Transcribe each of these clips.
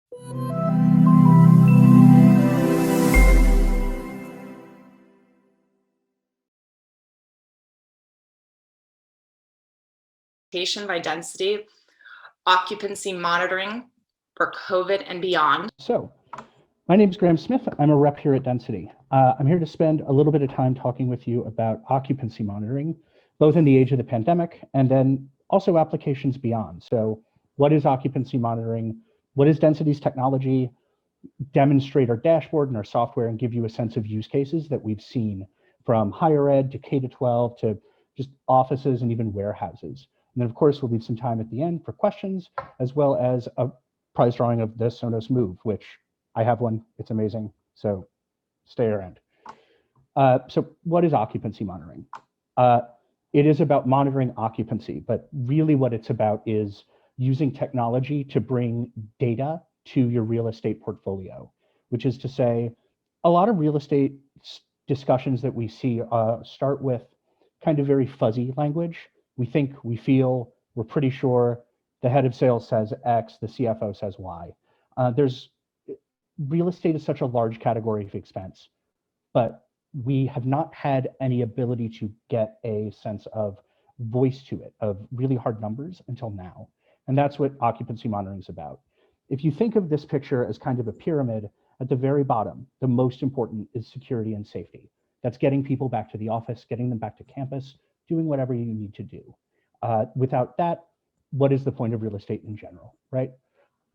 By density, occupancy monitoring for COVID and beyond. So, my name is Graham Smith. I'm a rep here at Density. I'm here to spend a little bit of time talking with you about occupancy monitoring, both in the age of the pandemic and then also applications beyond. So, what is occupancy monitoring? What is Density's technology? Demonstrate our dashboard and our software and give you a sense of use cases that we've seen from higher ed to K-12 to just offices and even warehouses. And then of course, we'll leave some time at the end for questions, as well as a prize drawing of the Sonos Move, which I have one, it's amazing, so stay around. So what is occupancy monitoring? It is about monitoring occupancy, but really what it's about is using technology to bring data to your real estate portfolio, which is to say, a lot of real estate discussions that we see start with kind of very fuzzy language. We think, we feel, we're pretty sure, the head of sales says X, the CFO says Y. Real estate is such a large category of expense, but we have not had any ability to get a sense of voice to it, of really hard numbers until now. And that's what occupancy monitoring is about. If you think of this picture as kind of a pyramid, at the very bottom, the most important is security and safety. That's getting people back to the office, getting them back to campus, doing whatever you need to do. Without that, what is the point of real estate in general, right?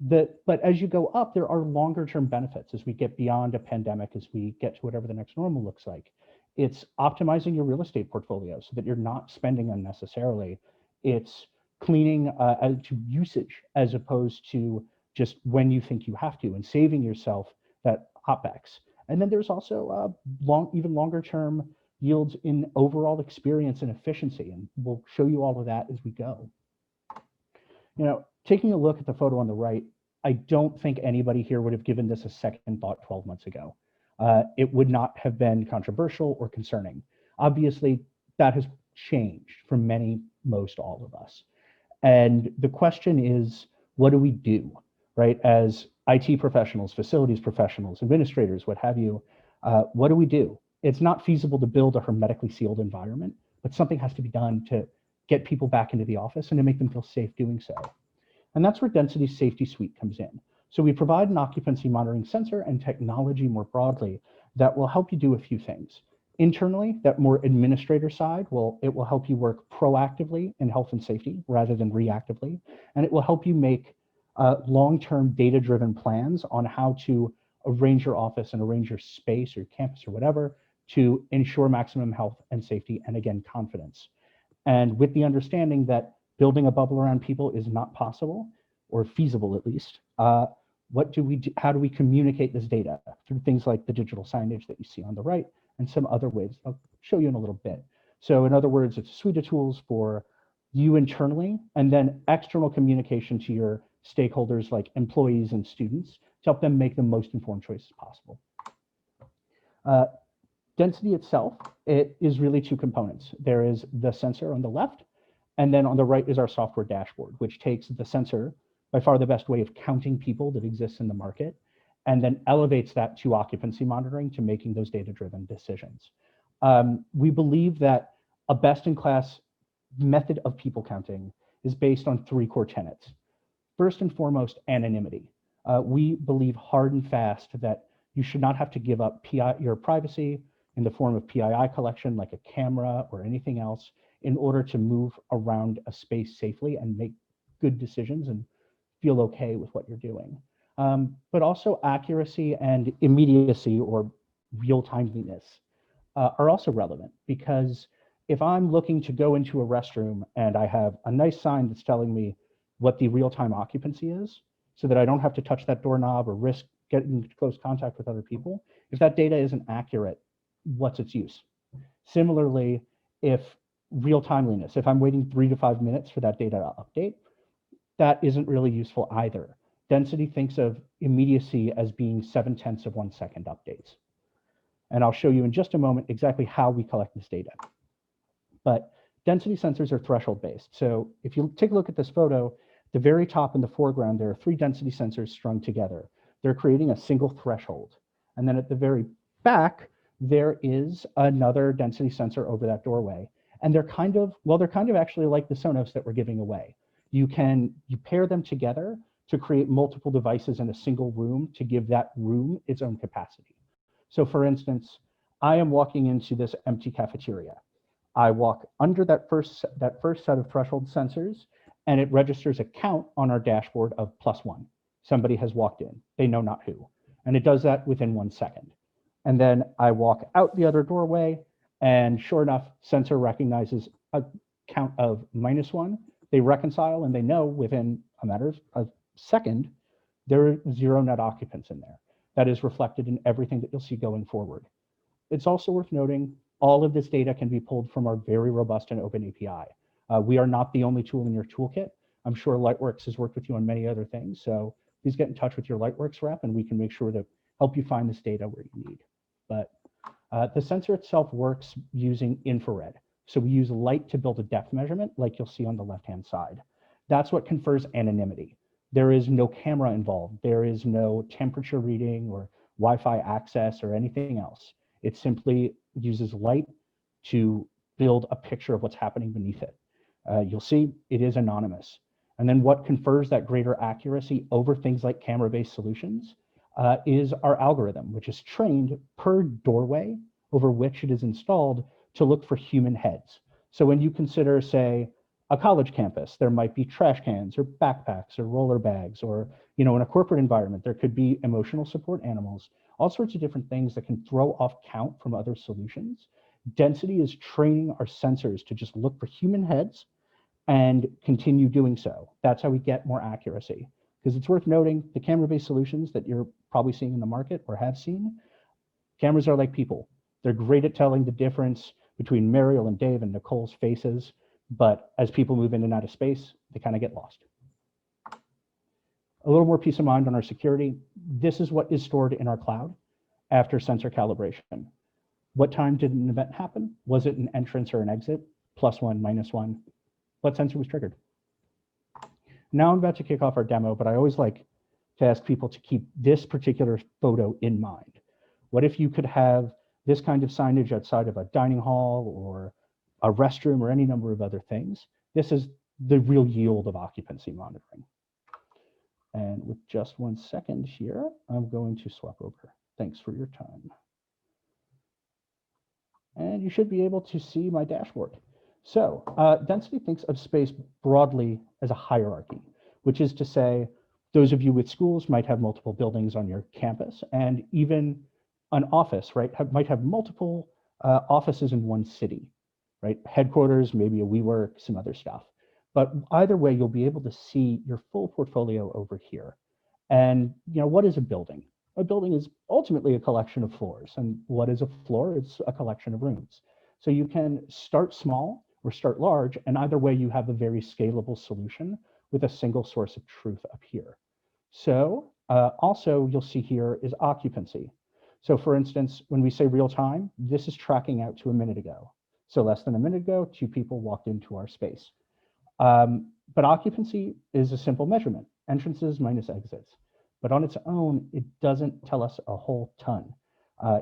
But as you go up, there are longer term benefits as we get beyond a pandemic, as we get to whatever the next normal looks like. It's optimizing your real estate portfolio so that you're not spending unnecessarily. It's cleaning to usage as opposed to just when you think you have to, and saving yourself that OpEx. And then there's also even longer term yields in overall experience and efficiency. And we'll show you all of that as we go. You know, taking a look at the photo on the right, I don't think anybody here would have given this a second thought 12 months ago. It would not have been controversial or concerning. Obviously, that has changed for most all of us. And the question is, what do we do, right? As IT professionals, facilities professionals, administrators, what have you, what do we do? It's not feasible to build a hermetically sealed environment, but something has to be done to get people back into the office and to make them feel safe doing so. And that's where Density's Safety Suite comes in. So we provide an occupancy monitoring sensor and technology more broadly that will help you do a few things. Internally, that more administrator side, it will help you work proactively in health and safety rather than reactively. And it will help you make long-term data-driven plans on how to arrange your office and arrange your space or your campus or whatever to ensure maximum health and safety and again, confidence. And with the understanding that building a bubble around people is not possible or feasible at least, what do we do? How do we communicate this data through things like the digital signage that you see on the right and some other ways I'll show you in a little bit. So in other words, it's a suite of tools for you internally and then external communication to your stakeholders like employees and students to help them make the most informed choices possible. Density itself, it is really two components. There is the sensor on the left, and then on the right is our software dashboard, which takes the sensor, by far the best way of counting people that exists in the market, and then elevates that to occupancy monitoring to making those data-driven decisions. We believe that a best-in-class method of people counting is based on three core tenets. First and foremost, anonymity. We believe hard and fast that you should not have to give up your privacy in the form of PII collection, like a camera or anything else, in order to move around a space safely and make good decisions and feel okay with what you're doing. But also accuracy and immediacy or real-timeliness are also relevant, because if I'm looking to go into a restroom and I have a nice sign that's telling me what the real-time occupancy is, so that I don't have to touch that doorknob or risk getting into close contact with other people, if that data isn't accurate, what's its use? Similarly, if real-timeliness, if I'm waiting 3 to 5 minutes for that data to update, that isn't really useful either. Density thinks of immediacy as being 0.7 of 1 second updates. And I'll show you in just a moment exactly how we collect this data. But density sensors are threshold based. So if you take a look at this photo, the very top in the foreground, there are 3 density sensors strung together. They're creating a single threshold. And then at the very back, there is another density sensor over that doorway. And they're kind of actually like the Sonos that we're giving away. You pair them together to create multiple devices in a single room to give that room its own capacity. So for instance, I am walking into this empty cafeteria. I walk under that first set of threshold sensors, and it registers a count on our dashboard of +1. Somebody has walked in, they know not who. And it does that within 1 second. And then I walk out the other doorway, and sure enough, sensor recognizes a count of -1. They reconcile and they know within a matter of a second, there are 0 net occupants in there. That is reflected in everything that you'll see going forward. It's also worth noting, all of this data can be pulled from our very robust and open API. We are not the only tool in your toolkit. I'm sure LightWerks has worked with you on many other things. So please get in touch with your LightWerks rep and we can make sure to help you find this data where you need. But the sensor itself works using infrared. So we use light to build a depth measurement like you'll see on the left-hand side. That's what confers anonymity. There is no camera involved. There is no temperature reading or Wi-Fi access or anything else. It simply uses light to build a picture of what's happening beneath it. You'll see it is anonymous. And then what confers that greater accuracy over things like camera-based solutions is our algorithm, which is trained per doorway over which it is installed to look for human heads. So when you consider, say, a college campus, there might be trash cans or backpacks or roller bags, or in a corporate environment, there could be emotional support animals, all sorts of different things that can throw off count from other solutions. Density is training our sensors to just look for human heads and continue doing so. That's how we get more accuracy. Because it's worth noting, the camera-based solutions that you're probably seeing in the market or have seen, cameras are like people. They're great at telling the difference between Mariel and Dave and Nicole's faces, but as people move in and out of space, they kind of get lost. A little more peace of mind on our security. This is what is stored in our cloud after sensor calibration. What time did an event happen? Was it an entrance or an exit? +1, -1? What sensor was triggered? Now I'm about to kick off our demo, but I always like to ask people to keep this particular photo in mind. What if you could have this kind of signage outside of a dining hall or a restroom or any number of other things? This is the real yield of occupancy monitoring. And with just 1 second here, I'm going to swap over. Thanks for your time. And you should be able to see my dashboard. So density thinks of space broadly as a hierarchy, which is to say, those of you with schools might have multiple buildings on your campus, and even an office, right, might have multiple offices in one city, right? Headquarters, maybe a WeWork, some other stuff. But either way, you'll be able to see your full portfolio over here. And what is a building? A building is ultimately a collection of floors. And what is a floor? It's a collection of rooms. So you can start small or start large, and either way, you have a very scalable solution with a single source of truth up here. So also you'll see here is occupancy. So for instance, when we say real time, this is tracking out to a minute ago. So less than a minute ago, 2 people walked into our space. But occupancy is a simple measurement, entrances minus exits. But on its own, it doesn't tell us a whole ton.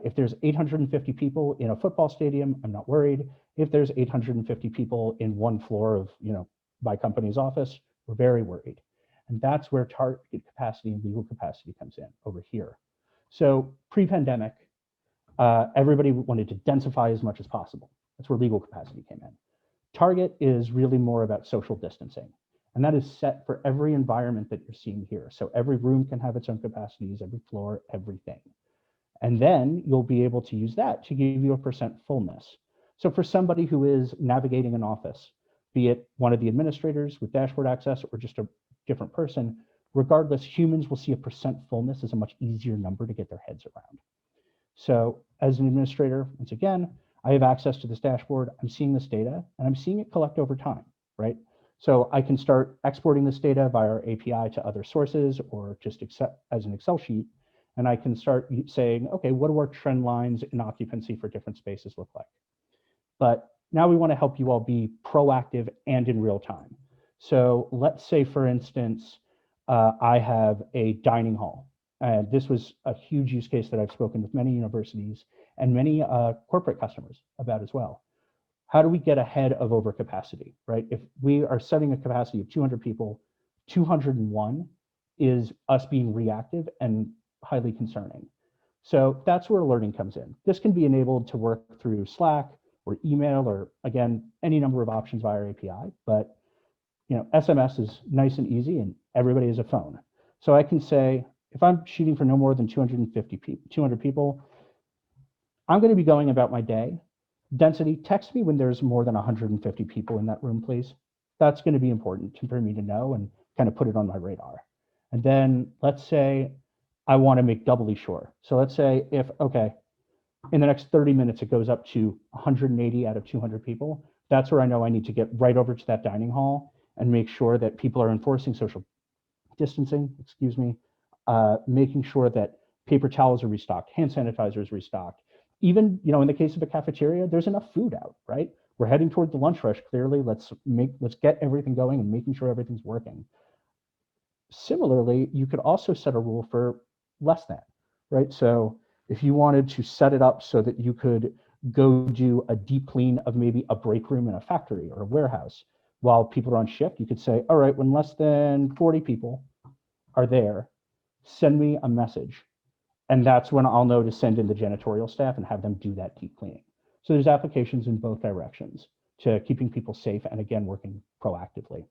If there's 850 people in a football stadium, I'm not worried. If there's 850 people in one floor of, my company's office, we're very worried. And that's where target capacity and legal capacity comes in over here. So pre-pandemic, everybody wanted to densify as much as possible. That's where legal capacity came in. Target is really more about social distancing. And that is set for every environment that you're seeing here. So every room can have its own capacities, every floor, everything. And then you'll be able to use that to give you a percent fullness. So for somebody who is navigating an office, be it one of the administrators with dashboard access or just a different person, regardless, humans will see a percent fullness as a much easier number to get their heads around. So as an administrator, once again, I have access to this dashboard. I'm seeing this data and I'm seeing it collect over time, right? So I can start exporting this data via our API to other sources or just as an Excel sheet. And I can start saying, okay, what do our trend lines in occupancy for different spaces look like? But now we want to help you all be proactive and in real time. So let's say, for instance, I have a dining hall. And this was a huge use case that I've spoken with many universities and many corporate customers about as well. How do we get ahead of overcapacity, right? If we are setting a capacity of 200 people, 201 is us being reactive and highly concerning. So that's where learning comes in. This can be enabled to work through Slack or email, or again, any number of options via API, but SMS is nice and easy and everybody has a phone. So I can say, if I'm shooting for no more than 200 people, I'm going to be going about my day. Density, text me when there's more than 150 people in that room, please. That's going to be important for me to know and kind of put it on my radar. And then let's say I want to make doubly sure. So let's say if, okay, in the next 30 minutes, it goes up to 180 out of 200 people. That's where I know I need to get right over to that dining hall and make sure that people are enforcing social distancing, making sure that paper towels are restocked, hand sanitizer is restocked. Even, in the case of a cafeteria, there's enough food out, right? We're heading toward the lunch rush, clearly. Let's get everything going and making sure everything's working. Similarly, you could also set a rule for less than, right? So if you wanted to set it up so that you could go do a deep clean of maybe a break room in a factory or a warehouse while people are on shift, you could say, all right, when less than 40 people are there, send me a message. And that's when I'll know to send in the janitorial staff and have them do that deep cleaning. So there's applications in both directions to keeping people safe and, again, working proactively.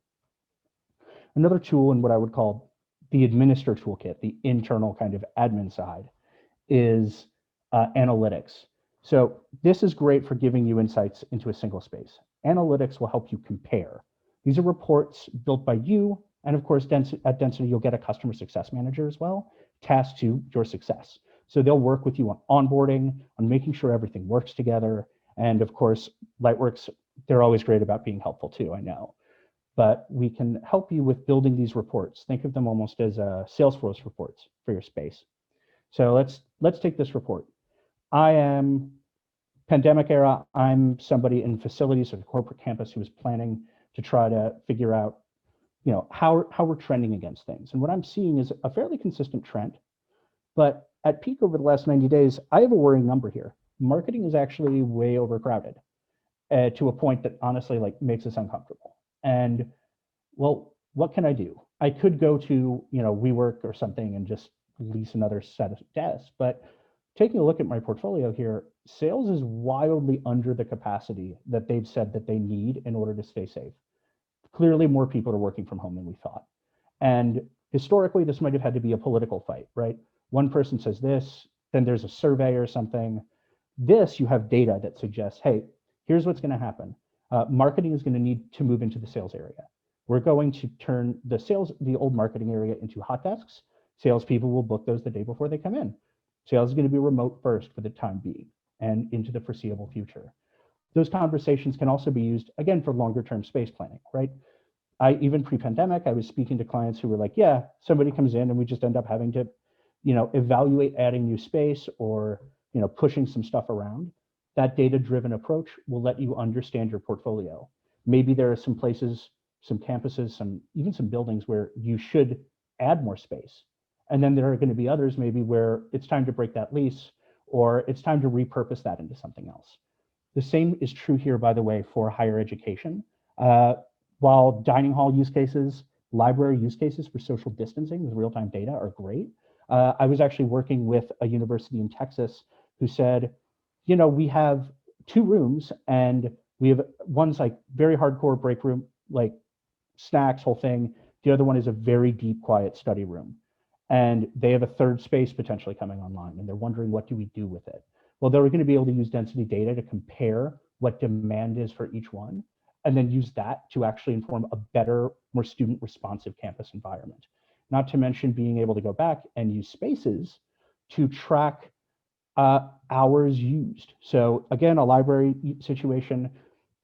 Another tool in what I would call the administrator toolkit, the internal kind of admin side, is analytics. So this is great for giving you insights into a single space. Analytics will help you compare. These are reports built by you, and of course, at Density, you'll get a customer success manager as well, tasked to your success. So they'll work with you on onboarding, on making sure everything works together. And of course, LightWerks, they're always great about being helpful too, I know. But we can help you with building these reports. Think of them almost as Salesforce reports for your space. So let's take this report. I am pandemic era. I'm somebody in facilities or the corporate campus who is planning to try to figure out, how we're trending against things. And what I'm seeing is a fairly consistent trend. But at peak over the last 90 days, I have a worrying number here. Marketing is actually way overcrowded to a point that honestly makes us uncomfortable. And well, what can I do? I could go to WeWork or something and just lease another set of desks. But taking a look at my portfolio here, sales is wildly under the capacity that they've said that they need in order to stay safe. Clearly, more people are working from home than we thought. And historically, this might have had to be a political fight, right? One person says this, then there's a survey or something. This, you have data that suggests, hey, here's what's going to happen. Marketing is going to need to move into the sales area. We're going to turn the old marketing area into hot desks. Salespeople will book those the day before they come in. Sales is going to be remote first for the time being and into the foreseeable future. Those conversations can also be used, again, for longer term space planning, right? Even pre-pandemic, I was speaking to clients who were like, yeah, somebody comes in and we just end up having to, evaluate adding new space or, pushing some stuff around. That data-driven approach will let you understand your portfolio. Maybe there are some places, some campuses, even some buildings where you should add more space. And then there are going to be others maybe where it's time to break that lease or it's time to repurpose that into something else. The same is true here, by the way, for higher education. While dining hall use cases, library use cases for social distancing with real-time data are great, I was actually working with a university in Texas who said, we have 2 rooms and we have one's like very hardcore break room, like snacks, whole thing. The other one is a very deep, quiet study room. And they have a 3rd space potentially coming online and they're wondering, what do we do with it? Well, they're going to be able to use density data to compare what demand is for each one, and then use that to actually inform a better, more student responsive campus environment. Not to mention being able to go back and use spaces to track hours used. So again, a library situation,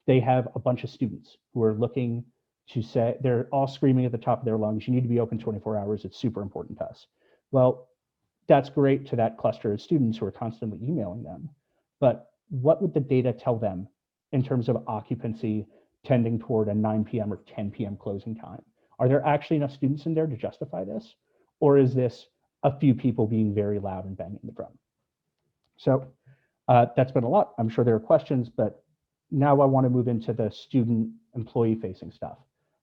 they have a bunch of students who are looking to say, they're all screaming at the top of their lungs, you need to be open 24 hours, it's super important to us. Well, that's great to that cluster of students who are constantly emailing them. But what would the data tell them in terms of occupancy, tending toward a 9 p.m. or 10 p.m. closing time. Are there actually enough students in there to justify this? Or is this a few people being very loud and banging the drum? So that's been a lot. I'm sure there are questions, but now I want to move into the student employee facing stuff,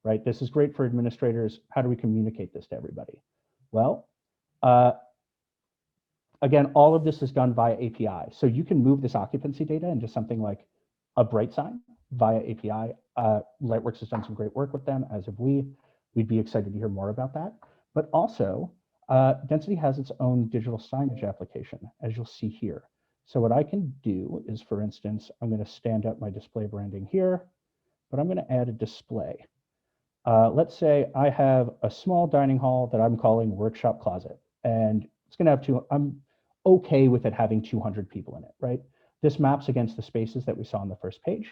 right? This is great for administrators. How do we communicate this to everybody? Well, again, all of this is done via API. So you can move this occupancy data into something like a bright sign via API. LightWerks has done some great work with them, as have we. We'd be excited to hear more about that. But also, Density has its own digital signage application, as you'll see here. So what I can do is, for instance, I'm going to stand up my display branding here, but I'm going to add a display. Let's say I have a small dining hall that I'm calling Workshop Closet, and it's going to have I'm okay with it having 200 people in it, right? This maps against the spaces that we saw on the first page.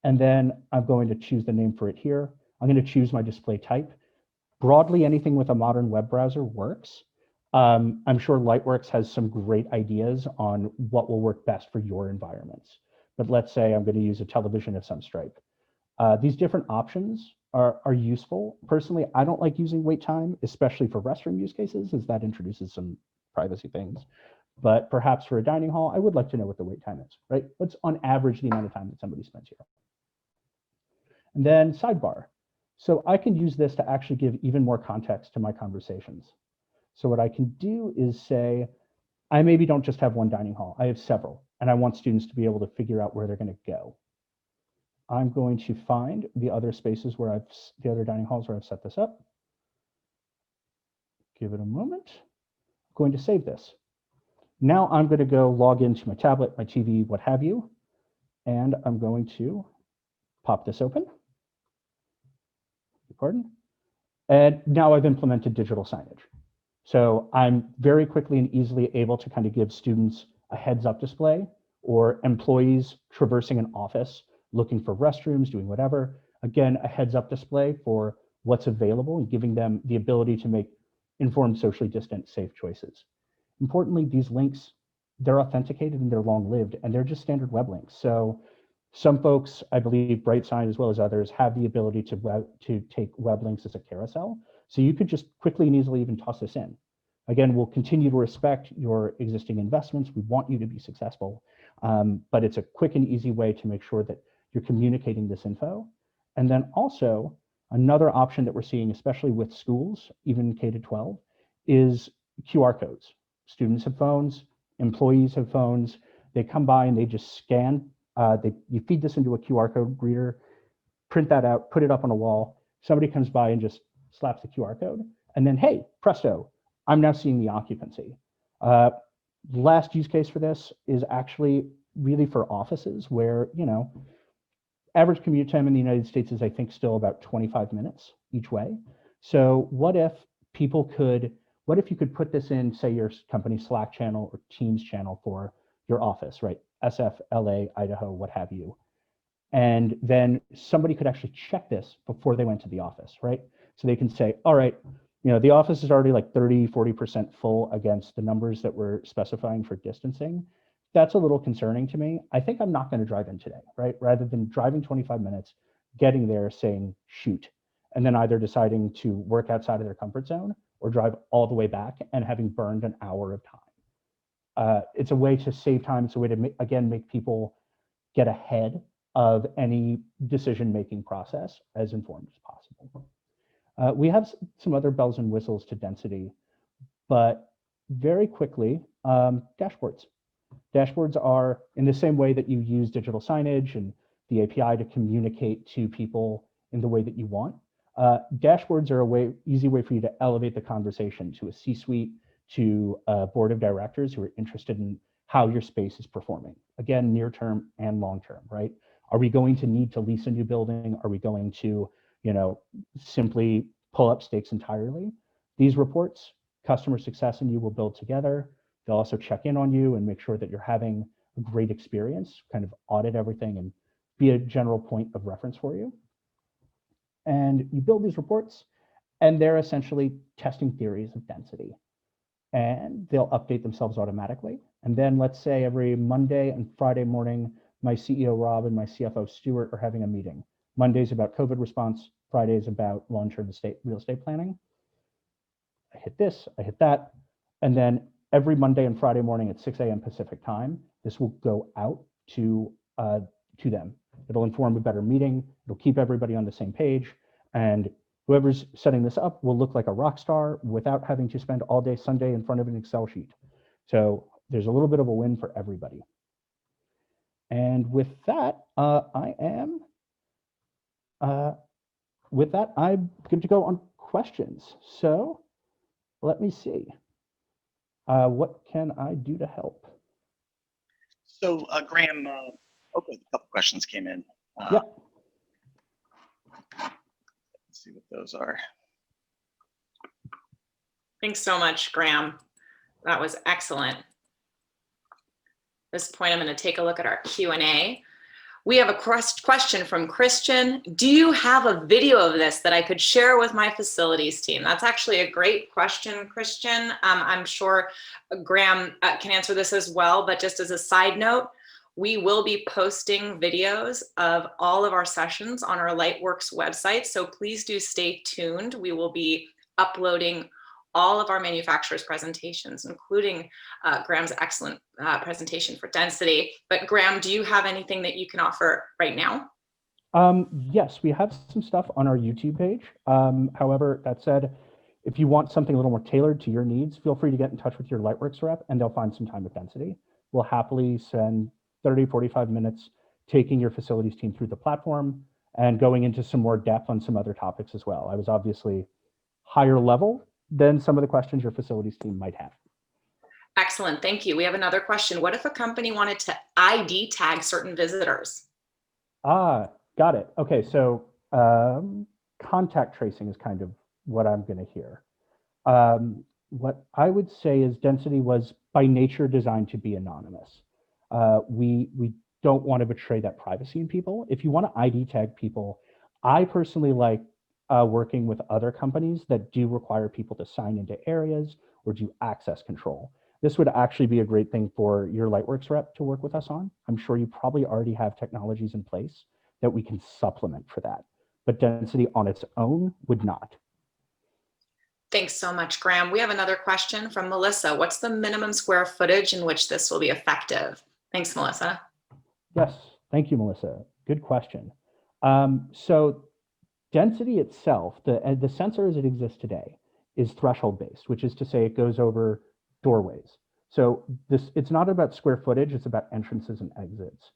And then I'm going to choose the name for it here. I'm going to choose my display type. Broadly, anything with a modern web browser works. I'm sure LightWorks has some great ideas on what will work best for your environments. But let's say I'm going to use a television of some stripe. These different options are useful. Personally, I don't like using wait time, especially for restroom use cases, as that introduces some privacy things. But perhaps for a dining hall, I would like to know what the wait time is, right? What's on average the amount of time that somebody spends here? And then sidebar. So I can use this to actually give even more context to my conversations. So what I can do is say, I maybe don't just have one dining hall, I have several, and I want students to be able to figure out where they're going to go. I'm going to find the other spaces where the other dining halls where I've set this up. Give it a moment. I'm going to save this. Now I'm going to go log into my tablet, my TV, what have you, and I'm going to pop this open. Pardon? And now I've implemented digital signage. So I'm very quickly and easily able to kind of give students a heads up display, or employees traversing an office looking for restrooms, doing whatever. Again, a heads up display for what's available and giving them the ability to make informed, socially distant, safe choices. Importantly, these links, they're authenticated and they're long lived, and they're just standard web links. So some folks, I believe BrightSign as well as others, have the ability to take web links as a carousel. So you could just quickly and easily even toss this in. Again, we'll continue to respect your existing investments. We want you to be successful, but it's a quick and easy way to make sure that you're communicating this info. And then also, another option that we're seeing, especially with schools, even K-12, is QR codes. Students have phones, employees have phones. They come by and they just scan. You feed this into a QR code reader, print that out, put it up on a wall. Somebody comes by and just slaps the QR code. And then, hey, presto, I'm now seeing the occupancy. Last use case for this is actually really for offices where, average commute time in the United States is, I think, still about 25 minutes each way. So what if you could put this in, say, your company Slack channel or Teams channel for your office, right? SF, LA, Idaho, what have you. And then somebody could actually check this before they went to the office, right? So they can say, all right, the office is already like 30, 40% full against the numbers that we're specifying for distancing. That's a little concerning to me. I think I'm not going to drive in today, right? Rather than driving 25 minutes, getting there saying, shoot, and then either deciding to work outside of their comfort zone or drive all the way back and having burned an hour of time. It's a way to save time. It's a way to, again, make people get ahead of any decision-making process as informed as possible. We have some other bells and whistles to density, but very quickly, dashboards. Dashboards are in the same way that you use digital signage and the API to communicate to people in the way that you want. Dashboards are easy way for you to elevate the conversation to a C-suite, to a board of directors who are interested in how your space is performing. Again, near term and long term, right? Are we going to need to lease a new building? Are we going to, simply pull up stakes entirely? These reports, customer success and you will build together. They'll also check in on you and make sure that you're having a great experience, kind of audit everything and be a general point of reference for you. And you build these reports, and they're essentially testing theories of density. And they'll update themselves automatically. And then let's say every Monday and Friday morning, my CEO Rob and my CFO Stuart are having a meeting. Monday's about COVID response, Friday's about long-term real estate planning. I hit this, I hit that, and then every Monday and Friday morning at 6 a.m. Pacific time, this will go out to them. It'll inform a better meeting, it'll keep everybody on the same page, and whoever's setting this up will look like a rock star without having to spend all day Sunday in front of an Excel sheet. So there's a little bit of a win for everybody. And with that, I'm good to go on questions. So let me see. What can I do to help? So Graham, okay, a couple questions came in. Yeah. Let's see what those are. Thanks so much, Graham. That was excellent. At this point, I'm going to take a look at our Q&A. We have a question from Christian. Do you have a video of this that I could share with my facilities team? That's actually a great question, Christian. I'm sure Graham can answer this as well, but just as a side note, we will be posting videos of all of our sessions on our LightWerks website, so please do stay tuned. We will be uploading all of our manufacturers' presentations, including Graham's excellent presentation for density. But Graham, do you have anything that you can offer right now? Yes, we have some stuff on our YouTube page. However, that said, if you want something a little more tailored to your needs, feel free to get in touch with your LightWorks rep and they'll find some time with density. We'll happily spend 30, 45 minutes taking your facilities team through the platform and going into some more depth on some other topics as well. I was obviously higher level than some of the questions your facilities team might have. Excellent, thank you. We have another question. What if a company wanted to ID tag certain visitors? Got it. Okay, so contact tracing is kind of what I'm going to hear. What I would say is density was by nature designed to be anonymous. We don't want to betray that privacy in people. If you want to ID tag people, I personally like working with other companies that do require people to sign into areas or do access control. This would actually be a great thing for your LightWorks rep to work with us on. I'm sure you probably already have technologies in place that we can supplement for that, but density on its own would not. Thanks so much, Graham. We have another question from Melissa. What's the minimum square footage in which this will be effective? Thanks, Melissa. Yes, thank you, Melissa. Good question. So density itself, the sensor as it exists today is threshold based, which is to say it goes over doorways. So it's not about square footage, it's about entrances and exits.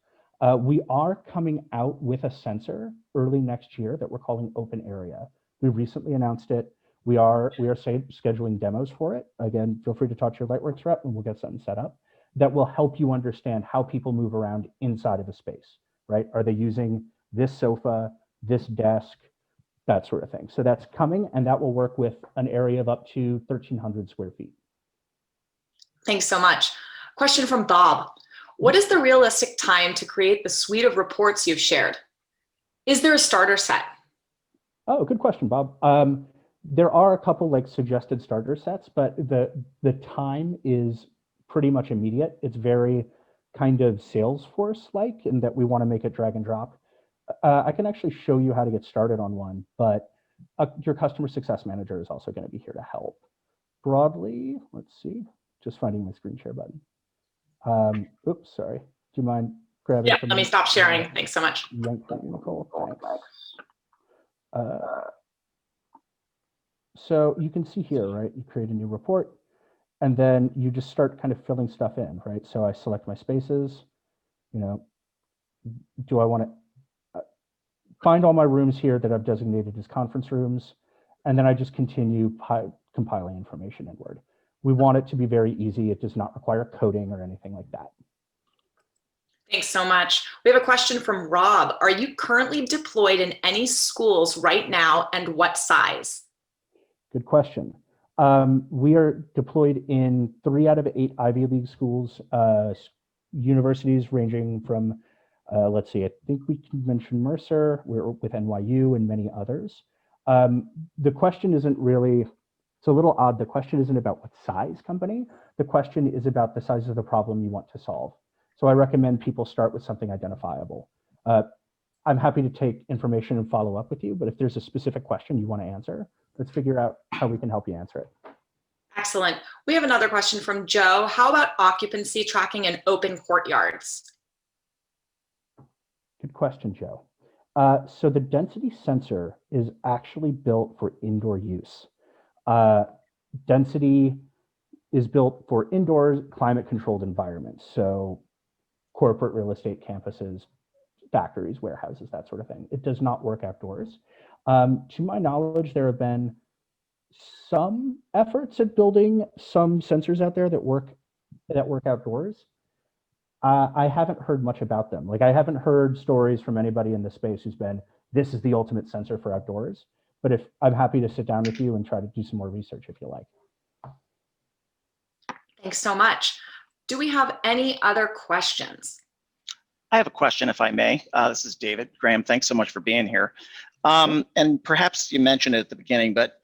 We are coming out with a sensor early next year that we're calling Open Area. We recently announced it. We are scheduling demos for it. Again, feel free to talk to your LightWorks rep and we'll get something set up that will help you understand how people move around inside of a space, right? Are they using this sofa, this desk, that sort of thing. So that's coming and that will work with an area of up to 1,300 square feet. Thanks so much. Question from Bob. What is the realistic time to create the suite of reports you've shared? Is there a starter set? Oh, good question, Bob. There are a couple like suggested starter sets, but the time is pretty much immediate. It's very kind of Salesforce-like in that we want to make it drag and drop. I can actually show you how to get started on one, but your customer success manager is also going to be here to help. Broadly, let's see, just finding my screen share button. Oops, sorry. Do you mind grabbing? Yeah, let me stop sharing. Thanks so much. Nicole. Thanks. So you can see here, right? You create a new report and then you just start kind of filling stuff in, right? So I select my spaces, you know, do I want to find all my rooms here that I've designated as conference rooms, and then I just continue compiling information inward. We want it to be very easy. It does not require coding or anything like that. Thanks so much. We have a question from Rob. Are you currently deployed in any schools right now and what size? Good question. We are deployed in 3 out of 8 Ivy League schools, universities ranging from, let's see, I think we can mention Mercer, we're with NYU and many others. The question isn't really, it's a little odd. The question isn't about what size company. The question is about the size of the problem you want to solve. So I recommend people start with something identifiable. I'm happy to take information and follow up with you, but if there's a specific question you want to answer, let's figure out how we can help you answer it. Excellent. We have another question from Joe. How about occupancy tracking in open courtyards? Good question, Joe. So the density sensor is actually built for indoor use. Density is built for indoors, climate-controlled environments. So corporate real estate campuses, factories, warehouses, that sort of thing. It does not work outdoors. To my knowledge, there have been some efforts at building some sensors out there that work outdoors. I haven't heard much about them. Like, I haven't heard stories from anybody in the space who's been, this is the ultimate sensor for outdoors. But if I'm happy to sit down with you and try to do some more research if you like. Thanks so much. Do we have any other questions? I have a question, if I may. This is David. Graham, thanks so much for being here. And perhaps you mentioned it at the beginning, but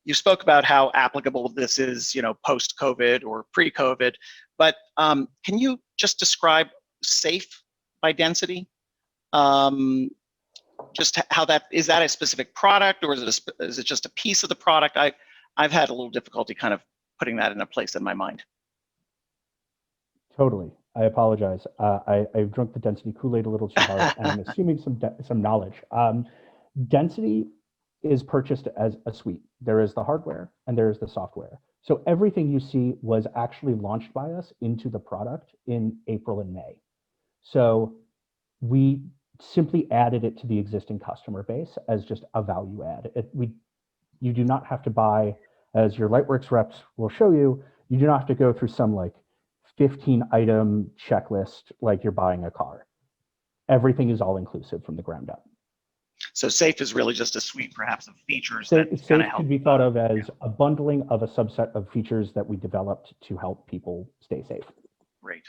you spoke about how applicable this is, post-COVID or pre-COVID. But can you just describe safe by density? Just how is that a specific product, or is it just a piece of the product? I've had a little difficulty kind of putting that in a place in my mind. Totally. I apologize. I've drunk the density Kool-Aid a little too hard, and I'm assuming some knowledge. Density is purchased as a suite. There is the hardware and there is the software. So everything you see was actually launched by us into the product in April and May. So we simply added it to the existing customer base as just a value add. You do not have to buy, as your LightWerks reps will show you, you do not have to go through some like 15-item checklist like you're buying a car. Everything is all inclusive from the ground up. So SAFE is really just a suite, perhaps, of features SAFE that help. could be thought of as a bundling of a subset of features that we developed to help people stay safe. Great.